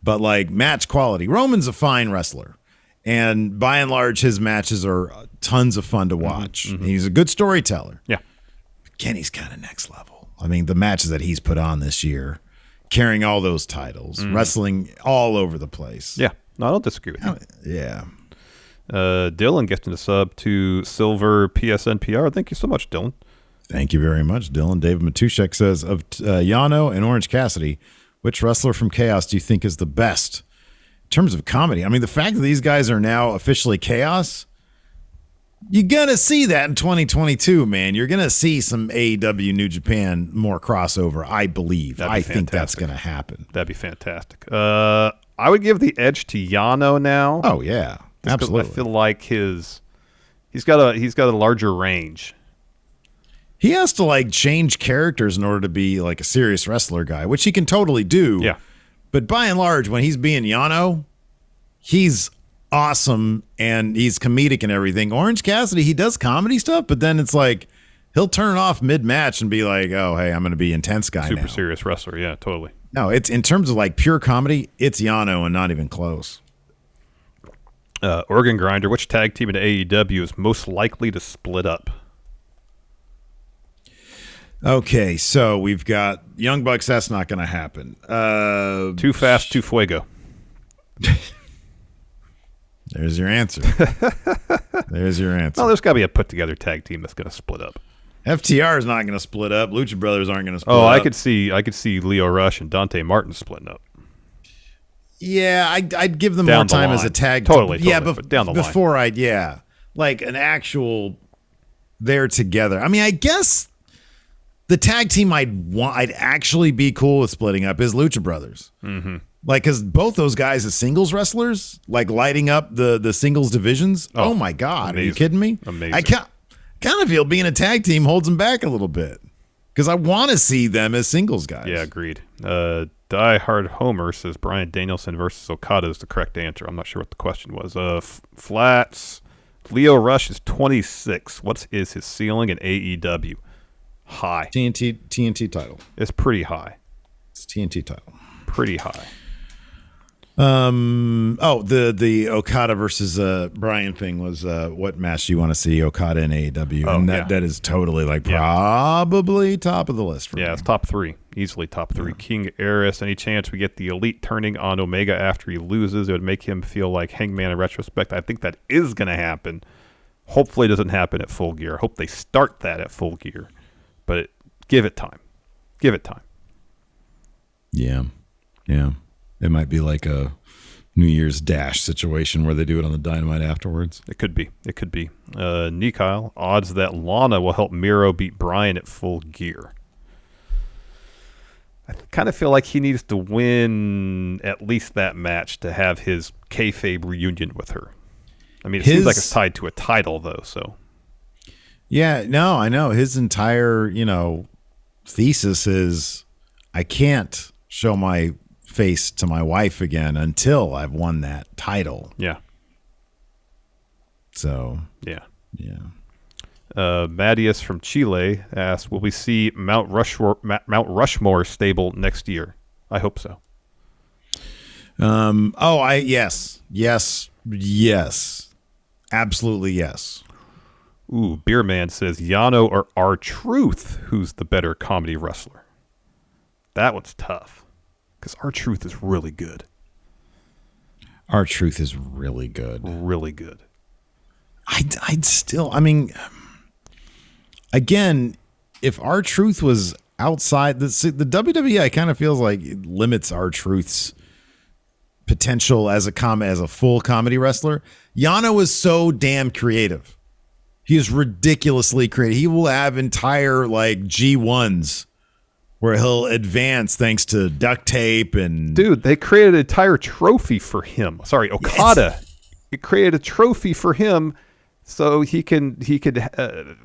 but like match quality. Roman's a fine wrestler. And by and large, his matches are tons of fun to watch. Mm-hmm. He's a good storyteller. Yeah. Kenny's kind of next level. I mean, the matches that he's put on this year, carrying all those titles, wrestling all over the place. Yeah. No, I don't disagree with you. Yeah. Dylan gets in the sub to Silver PSNPR. Thank you so much, Dylan. Thank you very much, Dylan. David Matuszek says, of Yano and Orange Cassidy, which wrestler from Chaos do you think is the best? In terms of comedy, I mean, the fact that these guys are now officially Chaos, you're going to see that in 2022, man. You're going to see some AEW New Japan more crossover, I believe. I think that's going to happen. That'd be fantastic. I would give the edge to Yano now. Oh, yeah. Absolutely. I feel like he's got a larger range. He has to like change characters in order to be like a serious wrestler guy, which he can totally do. Yeah. But by and large, when he's being Yano, he's awesome and he's comedic and everything. Orange Cassidy, he does comedy stuff, but then it's like he'll turn off mid-match and be like, "Oh, hey, I'm going to be intense guy now." Super serious wrestler, yeah, totally. No, it's in terms of like pure comedy, it's Yano and not even close. Organ Grinder, which tag team in AEW is most likely to split up? Okay, so we've got Young Bucks. That's not going to happen. Too Fast, Too Fuego. There's your answer. There's your answer. Well, there's got to be a put-together tag team that's going to split up. FTR is not going to split up. Lucha Brothers aren't going to split up. Oh, I could see Leo Rush and Dante Martin splitting up. Yeah, I'd give them down more the time line. as a tag. Totally. Yeah, but down the before line. Like an actual they're together. I mean, I guess the tag team I'd actually be cool with splitting up is Lucha Brothers. Mm-hmm. Like, because both those guys as singles wrestlers, like lighting up the singles divisions. Oh my God. Amazing. Are you kidding me? Amazing. I kind of feel being a tag team holds them back a little bit because I want to see them as singles guys. Yeah, agreed. Die Hard Homer says Bryan Danielson versus Okada is the correct answer. I'm not sure what the question was. Flats. Leo Rush is 26. What is his ceiling in AEW? High. TNT title. It's pretty high. It's TNT title. Pretty high. The Okada versus Bryan thing was what match do you want to see Okada in AEW? And that is totally like probably top of the list for me. Yeah, it's top 3. Easily top 3. Yeah. King Eris, any chance we get the Elite turning on Omega after he loses? It would make him feel like Hangman in retrospect. I think that is going to happen. Hopefully it doesn't happen at Full Gear. I hope they start that at Full Gear. But give it time. Give it time. Yeah. Yeah. It might be like a New Year's Dash situation where they do it on the Dynamite afterwards. It could be. It could be. Nikyle, odds that Lana will help Miro beat Bryan at Full Gear. I kind of feel like he needs to win at least that match to have his kayfabe reunion with her. I mean, it seems like it's tied to a title, though, so. Yeah, no, I know. His entire, thesis is I can't show my face to my wife again until I've won that title. Yeah. So. Yeah. Yeah. Mattias from Chile asked, will we see Mount Rushmore stable next year? I hope so. Yes. Absolutely yes. Ooh, Beerman says Yano or R-Truth, who's the better comedy wrestler? That one's tough because R-Truth is really good. R-Truth is really good. Really good. I'd still, again, if R-Truth was outside the WWE, I kind of feels like it limits R-Truth's potential as a full comedy wrestler. Yano is so damn creative. He is ridiculously creative. He will have entire G1s where he'll advance thanks to duct tape and. Dude, they created an entire trophy for him. Sorry, Okada. It created a trophy for him so he could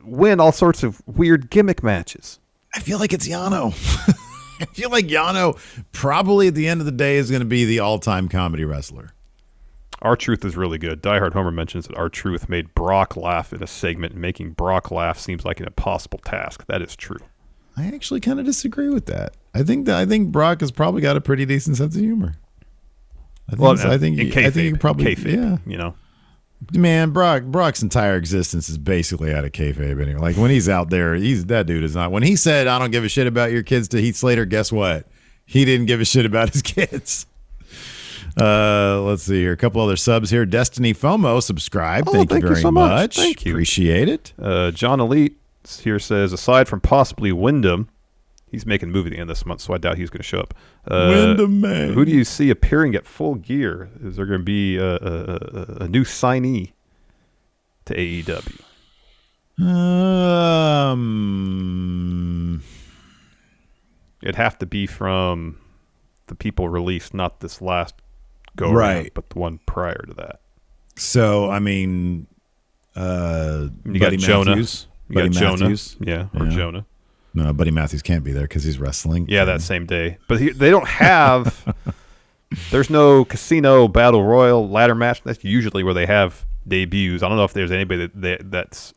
win all sorts of weird gimmick matches. I feel like it's Yano. I feel like Yano probably at the end of the day is going to be the all-time comedy wrestler. R-Truth is really good. Die Hard Homer mentions that R-Truth made Brock laugh in a segment, and making Brock laugh seems like an impossible task. That is true. I actually kind of disagree with that. I think Brock has probably got a pretty decent sense of humor. I think he probably kayfabe, yeah. Man, Brock's entire existence is basically out of kayfabe anyway. Like when he's out there, that dude is not. When he said, "I don't give a shit about your kids" to Heath Slater, guess what? He didn't give a shit about his kids. Let's see here. A couple other subs here. Destiny FOMO, subscribe. Thank you very much. Thank you. Appreciate it. John Elite here says, aside from possibly Wyndham, he's making a movie at the end of this month, so I doubt he's going to show up. Wyndham, man. Who do you see appearing at Full Gear? Is there going to be a new signee to AEW? It'd have to be from the people released, not this last go around, but the one prior to that. So, you Buddy got Jonah. Matthews. You got Matthews. Jonah. Yeah, or Jonah. No, Buddy Matthews can't be there because he's wrestling. Yeah, that same day. But they don't have... There's no Casino Battle Royal ladder match. That's usually where they have debuts. I don't know if there's anybody that's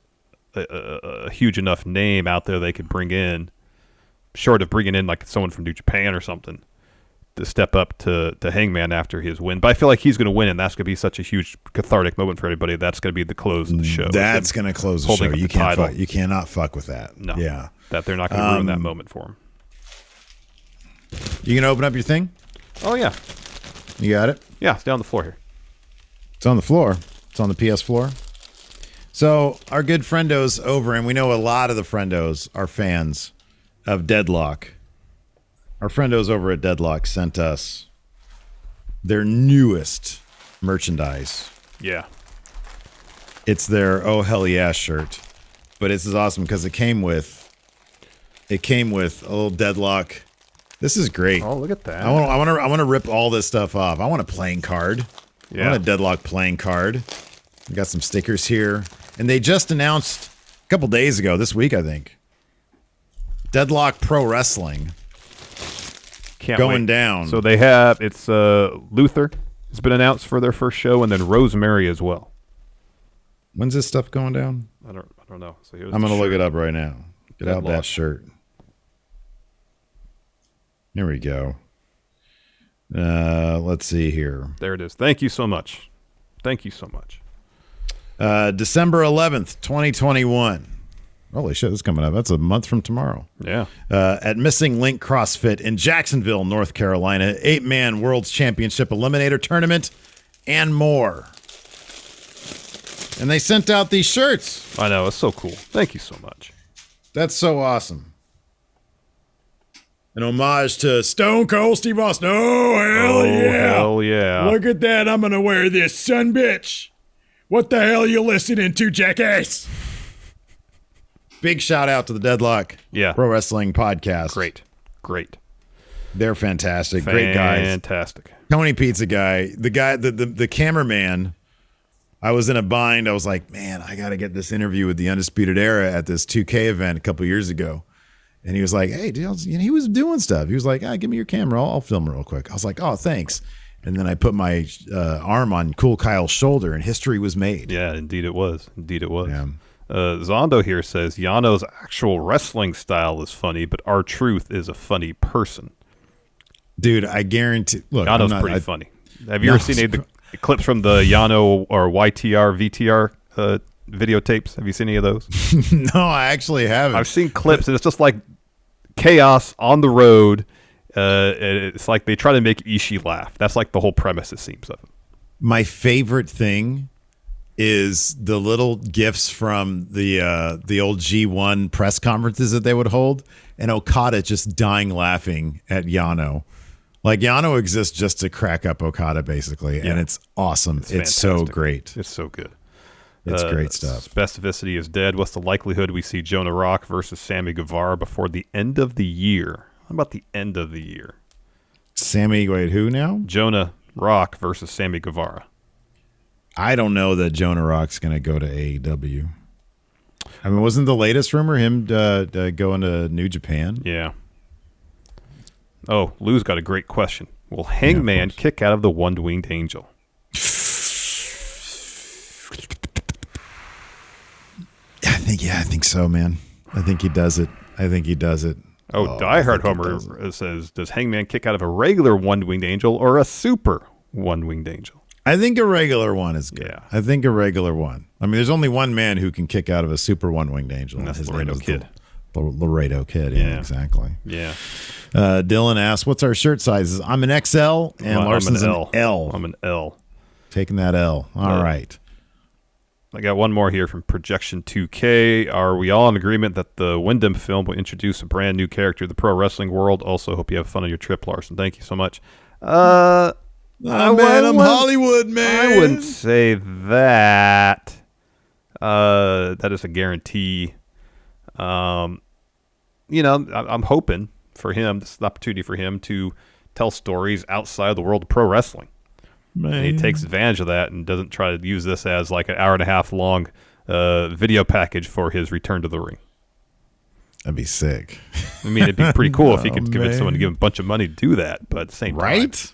a huge enough name out there they could bring in, short of bringing in like someone from New Japan or something, to step up to Hangman after his win. But I feel like he's going to win, and that's going to be such a huge cathartic moment for everybody. That's going to be the close of the show. That's going to close the show. You cannot fuck with that. No. Yeah. That they're not going to ruin that moment for him. You going to open up your thing? Oh, yeah. You got it? Yeah, it's down the floor here. It's on the floor. It's on the PS floor. So our good friendos over, and we know a lot of the friendos are fans of Deadlock. Our friendos over at Deadlock sent us their newest merchandise. Yeah. It's their Oh Hell Yeah shirt. But this is awesome because it came with a little Deadlock. This is great. Oh, look at that. I want to rip all this stuff off. I want a playing card. Yeah. I want a Deadlock playing card. We got some stickers here. And they just announced a couple days ago, this week, I think, Deadlock Pro Wrestling. Going down. So they have, it's Luther has been announced for their first show, and then Rosemary as well. When's this stuff going down? I don't know. So I'm going to look it up right now. Get out that shirt. Here we go. Let's see here. There it is. Thank you so much. Thank you so much. December 11th, 2021. Holy shit, this is coming up. That's a month from tomorrow. Yeah. At Missing Link CrossFit in Jacksonville, North Carolina. 8-man World's Championship Eliminator Tournament and more. And they sent out these shirts. I know. It's so cool. Thank you so much. That's so awesome. An homage to Stone Cold Steve Austin. Oh, hell yeah. Hell yeah. Look at that. I'm going to wear this, son bitch. What the hell are you listening to, jackass? Big shout out to the Deadlock Pro Wrestling Podcast. Great. They're fantastic. Great guys. Fantastic. Tony Pizza guy. The cameraman. I was in a bind. I was like, man, I got to get this interview with the Undisputed Era at this 2K event a couple years ago. And he was like, hey, dude, he was doing stuff. He was like, give me your camera. I'll film real quick. I was like, oh, thanks. And then I put my arm on Cool Kyle's shoulder, and history was made. Yeah, indeed it was. Yeah. Zondo here says, Yano's actual wrestling style is funny, but R-Truth is a funny person. Dude, I guarantee. Look, Yano's pretty funny. Have you ever seen the clips from the Yano or YTR, VTR videotapes? Have you seen any of those? No, I actually haven't. I've seen clips, and it's just like chaos on the road. It's like they try to make Ishii laugh. That's like the whole premise, it seems, of it. My favorite thing is the little gifs from the old G1 press conferences that they would hold, and Okada just dying laughing at Yano. Like, Yano exists just to crack up Okada, basically, and it's awesome. It's so great. It's so good. It's great stuff. Specificity is dead. What's the likelihood we see Jonah Rock versus Sammy Guevara before the end of the year? How about the end of the year? Sammy, wait, who now? Jonah Rock versus Sammy Guevara. I don't know that Jonah Rock's going to go to AEW. I mean, wasn't the latest rumor him going to New Japan? Yeah. Oh, Lou's got a great question. Will Hangman kick out of the One-Winged Angel? I think so, man. I think he does it. Oh, Die Hard Homer says, does Hangman kick out of a regular One-Winged Angel or a super One-Winged Angel? I think a regular one is good. Yeah. I think a regular one. I mean, there's only one man who can kick out of a super One-Winged Angel. And that's his Laredo name is Kid. Laredo Kid, yeah, exactly. Yeah. Dylan asks, what's our shirt sizes? I'm an XL, and Larson's an L. I'm an L. Taking that L. All right. I got one more here from Projection 2K. Are we all in agreement that the Wyndham film will introduce a brand new character to the pro wrestling world? Also, hope you have fun on your trip, Larson. Thank you so much. I'm Hollywood, man. I wouldn't say that. That is a guarantee. I'm hoping for him. This is an opportunity for him to tell stories outside the world of pro wrestling. Man. And he takes advantage of that and doesn't try to use this as like an hour and a half long video package for his return to the ring. That'd be sick. I mean, it'd be pretty cool if he could convince someone to give him a bunch of money to do that, but at the same time. Right?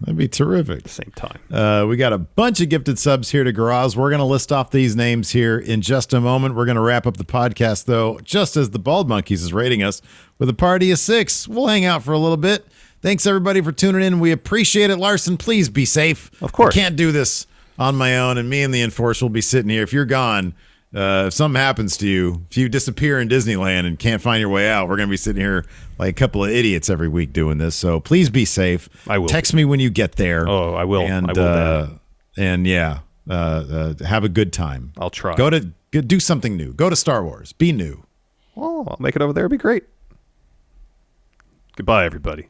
That'd be terrific. At the same time. We got a bunch of gifted subs here to Garage. We're going to list off these names here in just a moment. We're going to wrap up the podcast, though, just as the Bald Monkeys is rating us with a party of 6. We'll hang out for a little bit. Thanks, everybody, for tuning in. We appreciate it. Larson, please be safe. Of course. I can't do this on my own, and me and the Enforcer will be sitting here. If you're gone, if something happens to you, if you disappear in Disneyland and can't find your way out, we're going to be sitting here like a couple of idiots every week doing this. So please be safe. I will. Text me when you get there. Oh, I will. And, I will. have a good time. I'll try. Go do something new. Go to Star Wars. Be new. Oh, I'll make it over there. It'd be great. Goodbye, everybody.